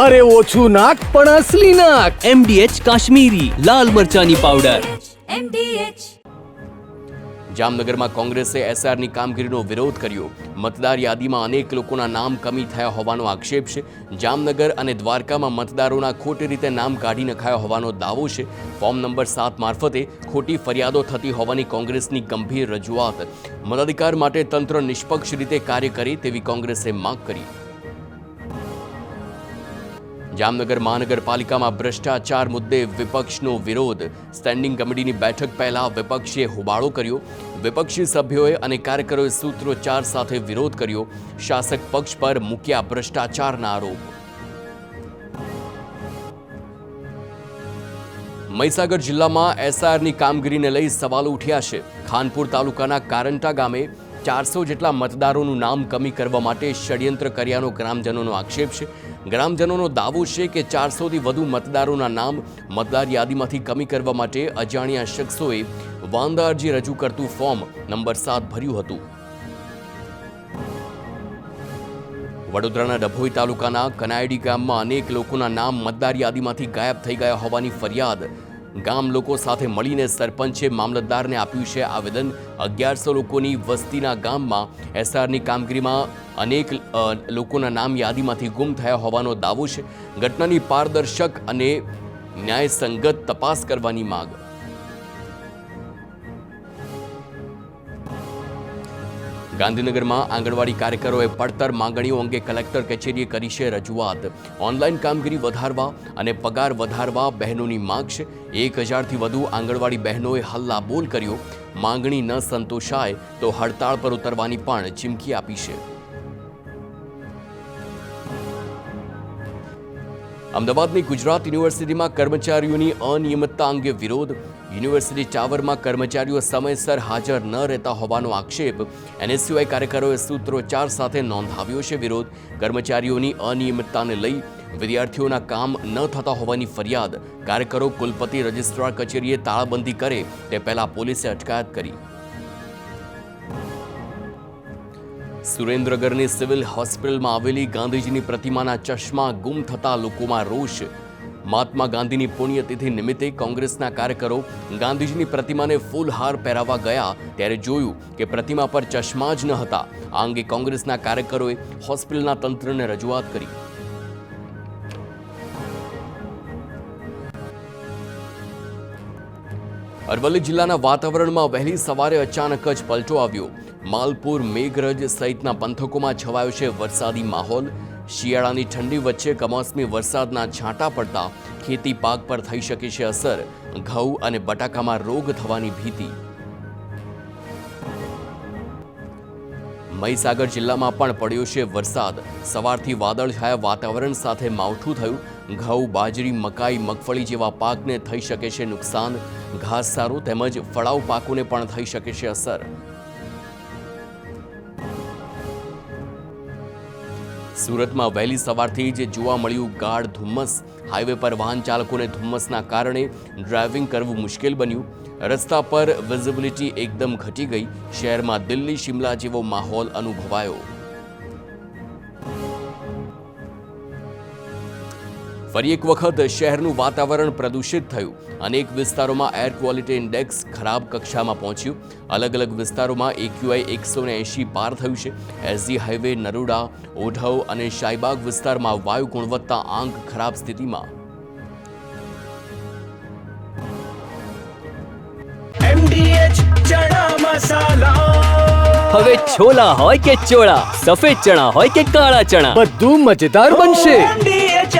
અરે ઓછું નાક પણ અસલી નાક. MDH કાશ્મીરી લાલ મરચાની પાવડર. જામનગરમાં કોંગ્રેસે એસઆરની કામગીરીનો વિરોધ કર્યો. મતદાર યાદીમાં અનેક લોકોના નામ કમી થયા હોવાનો આક્ષેપ છે. જામનગર અને દ્વારકામાં મતદારોના ખોટી રીતે નામ કાઢી નખાયા હોવાનો દાવો છે. ફોર્મ નંબર 7 મારફતે ખોટી ફરિયાદો થતી હોવાની કોંગ્રેસની ગંભીર રજૂઆત. મતાધિકાર માટે તંત્ર નિષ્પક્ષ રીતે કાર્ય કરે તેવી કોંગ્રેસે માંગ કરી. જામનગર મહાનગરપાલિકામાં ભ્રષ્ટાચાર મુદ્દે વિપક્ષનો વિરોધ. સ્ટેન્ડિંગ કમિટીની બેઠક પહેલા વિપક્ષે હોબાળો કર્યો. વિપક્ષી સભ્યોએ અને કાર્યકરોએ સૂત્રોચ્ચાર સાથે વિરોધ કર્યો. શાસક પક્ષ પર મૂક્યા ભ્રષ્ટાચારના આરોપ. મહીસાગર જિલ્લામાં એસઆરની કામગીરીને લઈ સવાલો ઉઠ્યા છે. ખાનપુર તાલુકાના કારંટા ગામે 400 જેટલા મતદારોનું નામ કમી કરવા માટે ષડયંત્ર કર્યાનો ગ્રામજનોનો આક્ષેપ છે. ગ્રામજનોનો દાવો છે કે 400થી વધુ મતદારોના નામ મતદાર યાદીમાંથી કમી કરવા માટે અજાણ્યા શખ્સોએ વાંધા અરજી રજૂ કરતું ફોર્મ નંબર 7 ભર્યું હતું. વડોદરાના ડભોઈ તાલુકાના કનાયડી ગામમાં અનેક લોકોના નામ મતદાર યાદીમાંથી ગાયબ થઈ ગયા હોવાની ફરિયાદ. ગામ લોકો સાથે મળીને સરપંચે મામલતદારને આપ્યું છે આવેદન. 1100 લોકોની વસ્તીના ગામમાં એસઆરની કામગીરીમાં અનેક લોકોના નામ યાદીમાંથી ગુમ થયા હોવાનો દાવો છે. ઘટનાની પારદર્શક અને ન્યાયસંગત તપાસ કરવાની માંગ. ગાંધીનગરમાં આંગણવાડી કાર્યકરોએ પડતર માંગણીઓ અંગે કલેક્ટર કચેરીએ કરી છે રજૂઆત. ઓનલાઈન કામગીરી વધારવા અને પગાર વધારવા બહેનોની માંગ છે. 1000થી વધુ આંગણવાડી બહેનોએ હલ્લાબોલ કર્યો. માંગણી ન સંતોષાય તો હડતાળ પર ઉતરવાની પણ ચીમકી આપી છે. અમદાવાદની ગુજરાત યુનિવર્સિટીમાં કર્મચારીઓની અનિયમિતતા અંગે વિરોધ. યુનિવર્સિટી ટાવરમાં કર્મચારીઓ સમયસર હાજર ન રહેતા હોવાનો આક્ષેપ. NSUI કાર્યકરોએ સૂત્રોચ્ચાર સાથે નોંધાવ્યો છે વિરોધ. કર્મચારીઓની અનિયમિતતાને લઈ વિદ્યાર્થીઓના કામ ન થતા હોવાની ફરિયાદ. કાર્યકરો કુલપતિ રજિસ્ટ્રાર કચેરીએ તાળાબંધી કરે તે પહેલા પોલીસે અટકાયત કરી. સુરેન્દ્રનગરની સિવિલ હોસ્પિટલમાં આવેલી ગાંધીજીની પ્રતિમાના ચશ્મા ગુમ થતા લોકોમાં રોષ. મહાત્મા ગાંધીની પુણ્યતિથિ નિમિત્તે કોંગ્રેસના કાર્યકરો ગાંધીજીની પ્રતિમાને ફૂલહાર પહેરાવવા ગયા ત્યારે જોયું કે પ્રતિમા પર ચશ્મા જ ન હતા. આ અંગે કોંગ્રેસના કાર્યકરોએ હોસ્પિટલના તંત્રને રજૂઆત કરી. અરવલ્લી જિલ્લાના વાતાવરણમાં વહેલી સવારે અચાનક જ પલટો આવ્યો. માલપુર, મેઘરજ સહિતના પંથકોમાં છવાયો છે વરસાદી માહોલ. શિયાળાની ઠંડી વચ્ચે કમોસમી વરસાદના છાંટા પડતા ખેતી પાક પર થઈ શકે છે અસર. ઘઉં અને બટાકામાં રોગ થવાની ભીતિ. મહીસાગર જિલ્લામાં પણ પડ્યો છે વરસાદ. સવારથી વાદળછાયા વાતાવરણ સાથે માવઠું થયું. ઘઉં, બાજરી, મકાઈ, મગફળી જેવા પાકને થઈ શકે છે નુકસાન. ઘાસચારો તેમજ ફળાઉ પાકોને પણ થઈ શકે છે અસર. સુરતમાં વહેલી સવારથી જ જોવા મળ્યું ગાઢ ધુમ્મસ. હાઈવે પર વાહન ચાલકોને ધુમ્મસના કારણે ડ્રાઇવિંગ કરવું મુશ્કેલ બન્યું. રસ્તા પર વિઝિબિલિટી એકદમ ઘટી ગઈ. શહેરમાં દિલ્હી, શિમલા જેવો માહોલ અનુભવાયો. ફરી એક વખત શહેરનું વાતાવરણ પ્રદૂષિત થયું. અનેક વિસ્તારોમાં એર ક્વોલિટી ઇન્ડેક્સ ખરાબ કક્ષામાં પહોંચ્યું. અલગ અલગ વિસ્તારોમાં AQI 180 પાર થયું છે. SG હાઈવે, નરોડા, ઓઢવ અને શાહીબાગ વિસ્તારમાં વાયુ ગુણવત્તા આંક ખરાબ સ્થિતિમાં. MDH ચણા મસાલા. હવે છોલા હોય કે ચોળા, સફેદ ચણા હોય કે કાળા ચણા, બધું મજેદાર બનશે. MDH